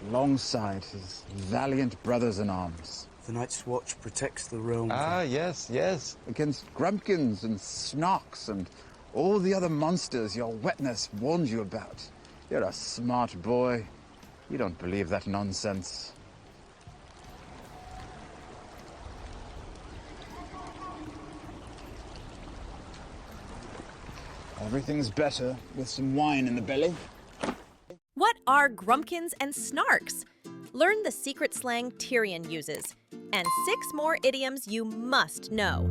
alongside his valiant brothers in arms. The Night's Watch protects the realm. Yes, yes. Against grumpkins and snarks and all the other monsters your wetness warned you about. You're a smart boy. You don't believe that nonsense. Everything's better with some wine in the belly. What are grumpkins and snarks? Learn the secret slang Tyrion uses, and 6 more idioms you must know.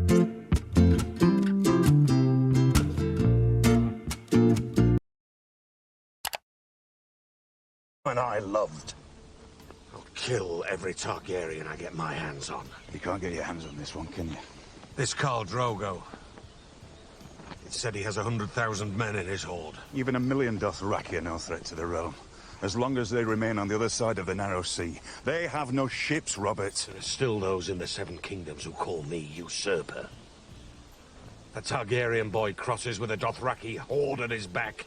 And I loved. I'll kill every Targaryen I get my hands on. You can't get your hands on this one, can you? This Khal Drogo. It said he has 100,000 men in his horde. Even 1,000,000 Dothraki are no threat to the realm. As long as they remain on the other side of the narrow sea. They have no ships, Robert. There are still those in the Seven Kingdoms who call me usurper. A Targaryen boy crosses with a Dothraki horde at his back.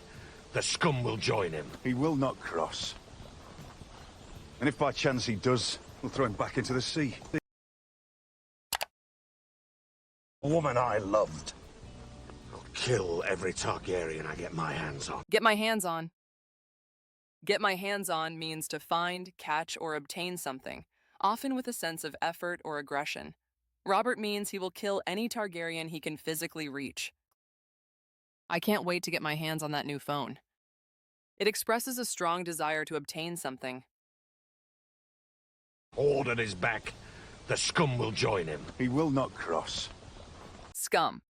The scum will join him. He will not cross. And if by chance he does, we'll throw him back into the sea. A woman I loved. I'll kill every Targaryen I get my hands on. Get my hands on. Get my hands on means to find, catch, or obtain something, often with a sense of effort or aggression. Robert means he will kill any Targaryen he can physically reach. I can't wait to get my hands on that new phone. It expresses a strong desire to obtain something. Horde at his back. The scum will join him. He will not cross. Scum.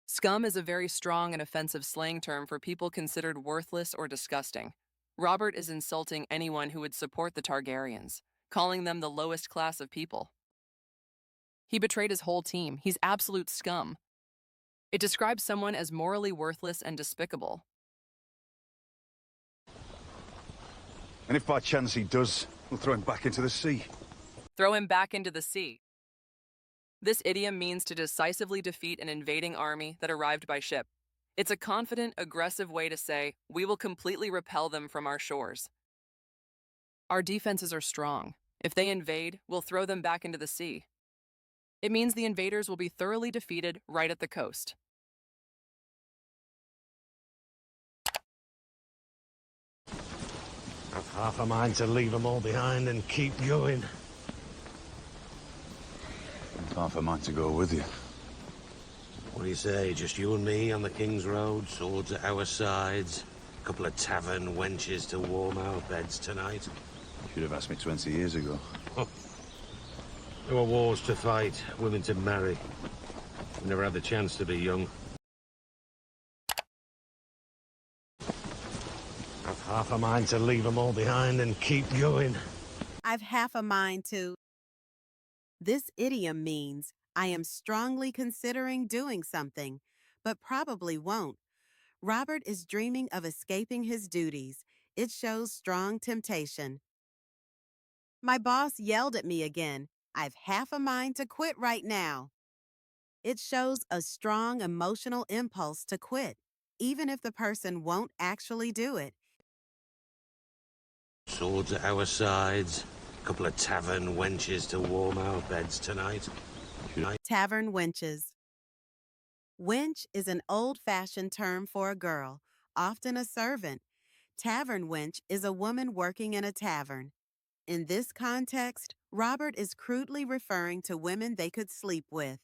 Scum is a very strong and offensive slang term for people considered worthless or disgusting. Robert is insulting anyone who would support the Targaryens, calling them the lowest class of people. He betrayed his whole team. He's absolute scum. It describes someone as morally worthless and despicable. And if by chance he does, we'll throw him back into the sea. Throw him back into the sea. This idiom means to decisively defeat an invading army that arrived by ship. It's a confident, aggressive way to say, we will completely repel them from our shores. Our defenses are strong. If they invade, we'll throw them back into the sea. It means the invaders will be thoroughly defeated right at the coast. I've half a mind to leave them all behind and keep going. I've half a mind to go with you. What do you say? Just you and me on the King's Road, swords at our sides, a couple of tavern wenches to warm our beds tonight. You should have asked me 20 years ago. There were wars to fight, women to marry. We never had the chance to be young. I've half a mind to leave them all behind and keep going. I've half a mind to. This idiom means I am strongly considering doing something, but probably won't. Robert is dreaming of escaping his duties. It shows strong temptation. My boss yelled at me again. I've half a mind to quit right now. It shows a strong emotional impulse to quit, even if the person won't actually do it. Swords at our sides, a couple of tavern wenches to warm our beds tonight. Tavern wenches. Wench is an old-fashioned term for a girl, often a servant. Tavern wench is a woman working in a tavern. In this context, Robert is crudely referring to women they could sleep with.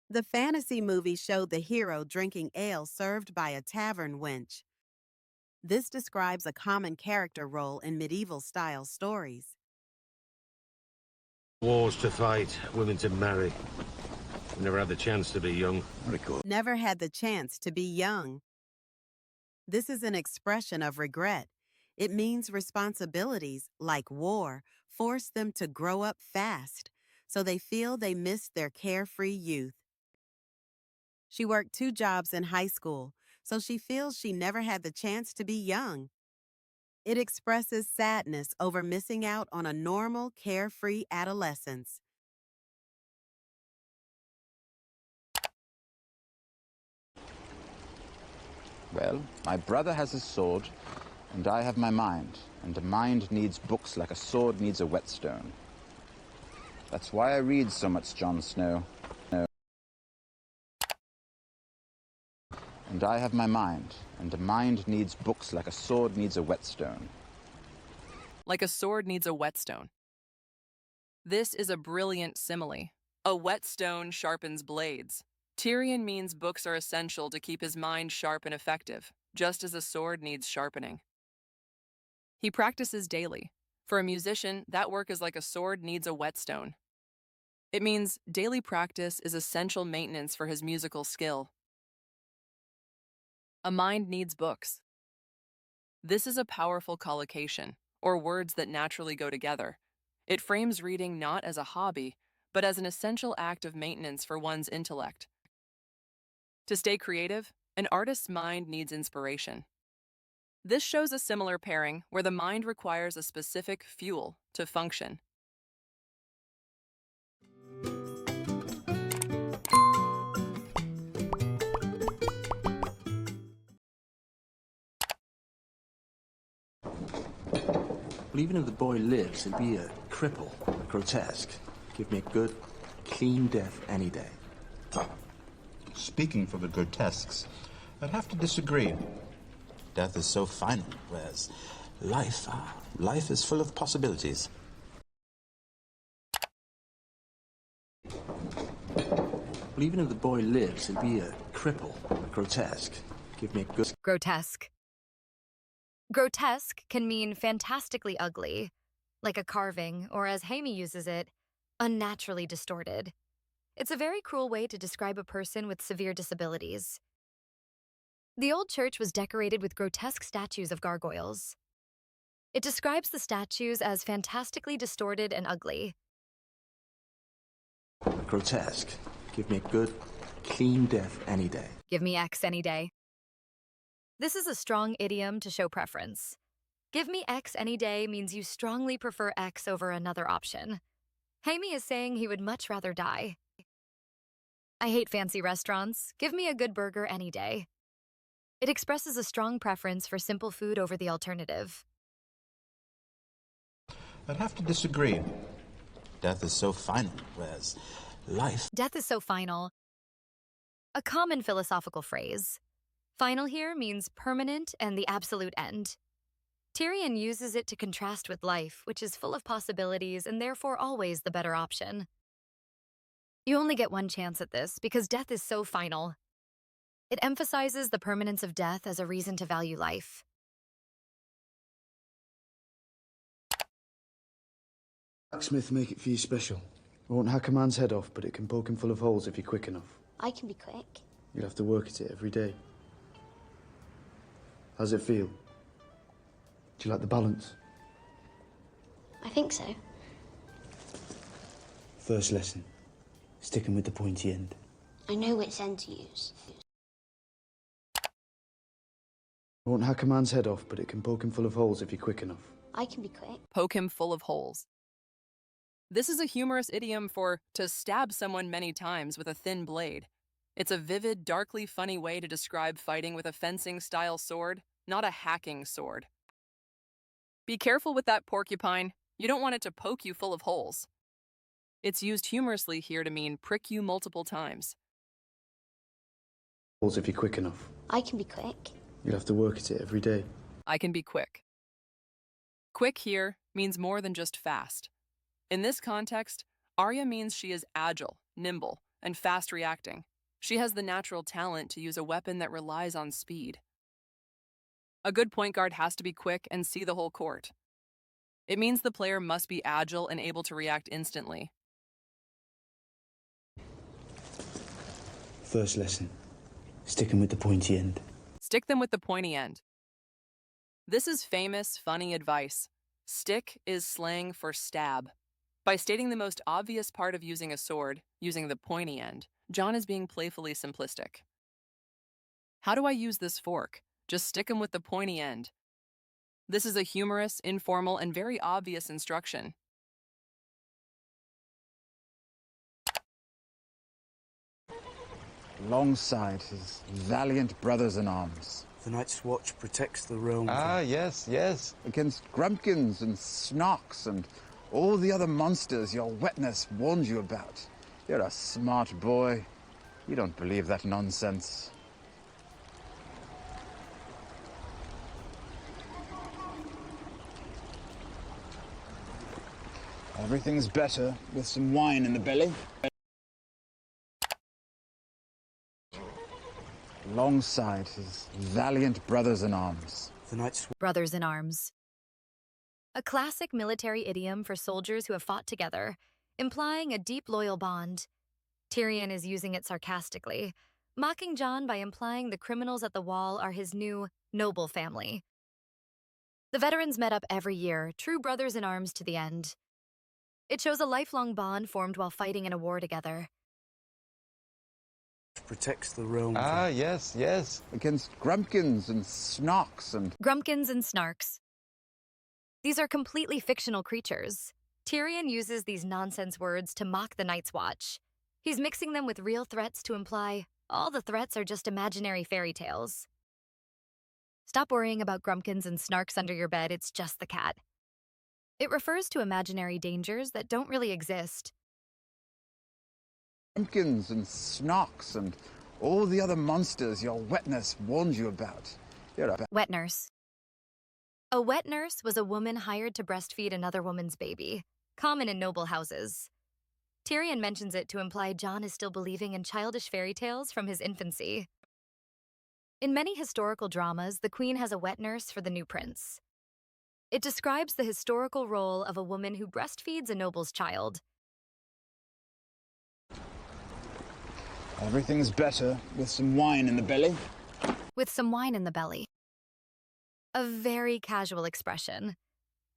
The fantasy movie showed the hero drinking ale served by a tavern wench. This describes a common character role in medieval-style stories. Wars to fight, women to marry. We never had the chance to be young. Never had the chance to be young. This is an expression of regret. It means responsibilities, like war, force them to grow up fast, so they feel they missed their carefree youth. She worked 2 jobs in high school, so she feels she never had the chance to be young. It expresses sadness over missing out on a normal, carefree adolescence. Well, my brother has a sword, And I have my mind, and a mind needs books like a sword needs a whetstone. That's why I read so much Jon Snow. And I have my mind, and a mind needs books like a sword needs a whetstone. Like a sword needs a whetstone. This is a brilliant simile. A whetstone sharpens blades. Tyrion means books are essential to keep his mind sharp and effective, just as a sword needs sharpening. He practices daily. For a musician, that work is like a sword needs a whetstone. It means daily practice is essential maintenance for his musical skill. A mind needs books. This is a powerful collocation, or words that naturally go together. It frames reading not as a hobby, but as an essential act of maintenance for one's intellect. To stay creative, an artist's mind needs inspiration. This shows a similar pairing where the mind requires a specific fuel to function. Well, even if the boy lives, he'll be a cripple, grotesque. Give me a good, clean death any day. Speaking for the grotesques, I'd have to disagree. Death is so final, whereas life is full of possibilities. Well, even if the boy lives, he'll be a cripple, grotesque. Give me a good... Grotesque. Grotesque can mean fantastically ugly, like a carving, or as Hamey uses it, unnaturally distorted. It's a very cruel way to describe a person with severe disabilities. The old church was decorated with grotesque statues of gargoyles. It describes the statues as fantastically distorted and ugly. Grotesque. Give me a good, clean death any day. Give me X any day. This is a strong idiom to show preference. Give me X any day means you strongly prefer X over another option. Hamey is saying he would much rather die. I hate fancy restaurants. Give me a good burger any day. It expresses a strong preference for simple food over the alternative. I'd have to disagree. Death is so final, whereas life... Death is so final. A common philosophical phrase. Final here means permanent and the absolute end. Tyrion uses it to contrast with life, which is full of possibilities and therefore always the better option. You only get one chance at this because death is so final. It emphasizes the permanence of death as a reason to value life. Blacksmith make it for you special. It won't hack a man's head off, but it can poke him full of holes if you're quick enough. I can be quick. You'll have to work at it every day. How's it feel? Do you like the balance? I think so. First lesson. Sticking with the pointy end. I know which end to use. It won't hack a man's head off, but it can poke him full of holes if you're quick enough. I can be quick. Poke him full of holes. This is a humorous idiom for to stab someone many times with a thin blade. It's a vivid, darkly funny way to describe fighting with a fencing-style sword, not a hacking sword. Be careful with that porcupine. You don't want it to poke you full of holes. It's used humorously here to mean prick you multiple times. Holes if you're quick enough. I can be quick. You'll have to work at it every day. I can be quick. Quick here means more than just fast. In this context, Arya means she is agile, nimble, and fast reacting. She has the natural talent to use a weapon that relies on speed. A good point guard has to be quick and see the whole court. It means the player must be agile and able to react instantly. First lesson. Sticking with the pointy end. Stick them with the pointy end. This is famous, funny advice. Stick is slang for stab. By stating the most obvious part of using a sword, using the pointy end, Jon is being playfully simplistic. How do I use this fork? Just stick 'em with the pointy end. This is a humorous, informal, and very obvious instruction. Alongside his valiant brothers-in-arms, The Night's Watch protects the realm. Ah, yes, yes. Against grumpkins and snocks and all the other monsters your wetness warned you about. You're a smart boy. You don't believe that nonsense. Everything's better with some wine in the belly. Alongside his valiant brothers-in-arms. The Night's Brothers-in-arms. A classic military idiom for soldiers who have fought together, implying a deep loyal bond. Tyrion is using it sarcastically, mocking Jon by implying the criminals at the wall are his new, noble family. The veterans met up every year, true brothers-in-arms to the end. It shows a lifelong bond formed while fighting in a war together. protects the realm. Ah, yes, yes. Against grumpkins and snocks and... Grumpkins and snarks. These are completely fictional creatures. Tyrion uses these nonsense words to mock the Night's Watch. He's mixing them with real threats to imply all the threats are just imaginary fairy tales. Stop worrying about grumpkins and snarks under your bed, it's just the cat. It refers to imaginary dangers that don't really exist. Grumpkins and snocks and all the other monsters your wetness warned you about. You're a... Wet nurse. A wet nurse was a woman hired to breastfeed another woman's baby, common in noble houses. Tyrion mentions it to imply Jon is still believing in childish fairy tales from his infancy. In many historical dramas, the queen has a wet nurse for the new prince. It describes the historical role of a woman who breastfeeds a noble's child. Everything's better with some wine in the belly. With some wine in the belly. A very casual expression.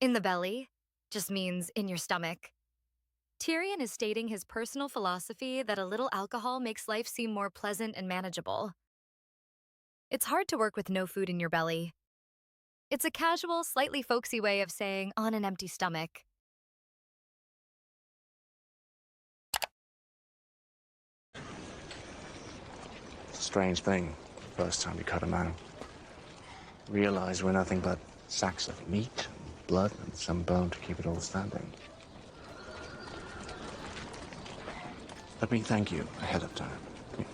In the belly just means in your stomach. Tyrion is stating his personal philosophy that a little alcohol makes life seem more pleasant and manageable. It's hard to work with no food in your belly. It's a casual, slightly folksy way of saying on an empty stomach. It's a strange thing, the first time you cut a man. Realize we're nothing but sacks of meat, blood, and some bone to keep it all standing. Let me thank you ahead of time,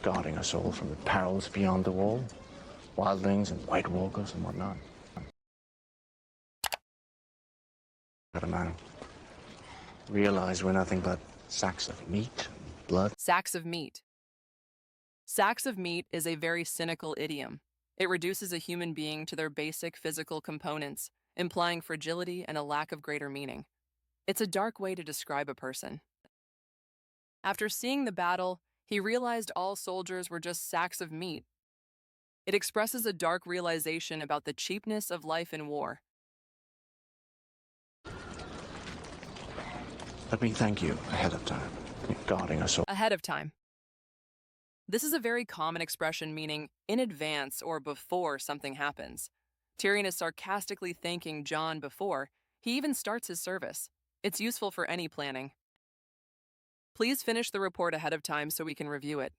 guarding us all from the perils beyond the wall, wildlings and white walkers and whatnot. Cut a man. Realize we're nothing but sacks of meat, blood. Sacks of meat. Sacks of meat is a very cynical idiom. It reduces a human being to their basic physical components, implying fragility and a lack of greater meaning. It's a dark way to describe a person. After seeing the battle, he realized all soldiers were just sacks of meat. It expresses a dark realization about the cheapness of life in war. Let me thank you ahead of time, guarding us all. Ahead of time. This is a very common expression meaning in advance or before something happens. Tyrion is sarcastically thanking Jon before he even starts his service. It's useful for any planning. Please finish the report ahead of time so we can review it.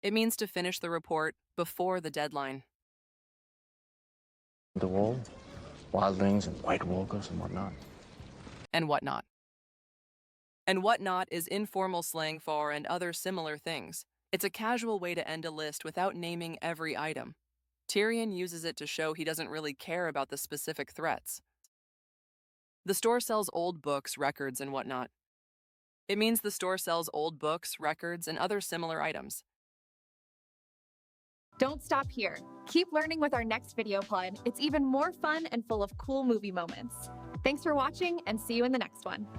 It means to finish the report before the deadline. The wall, wildlings and white walkers and whatnot. And whatnot. And whatnot is informal slang for and other similar things. It's a casual way to end a list without naming every item. Tyrion uses it to show he doesn't really care about the specific threats. The store sells old books, records, and whatnot. It means the store sells old books, records, and other similar items. Don't stop here. Keep learning with our next video pod. It's even more fun and full of cool movie moments. Thanks for watching, and see you in the next one.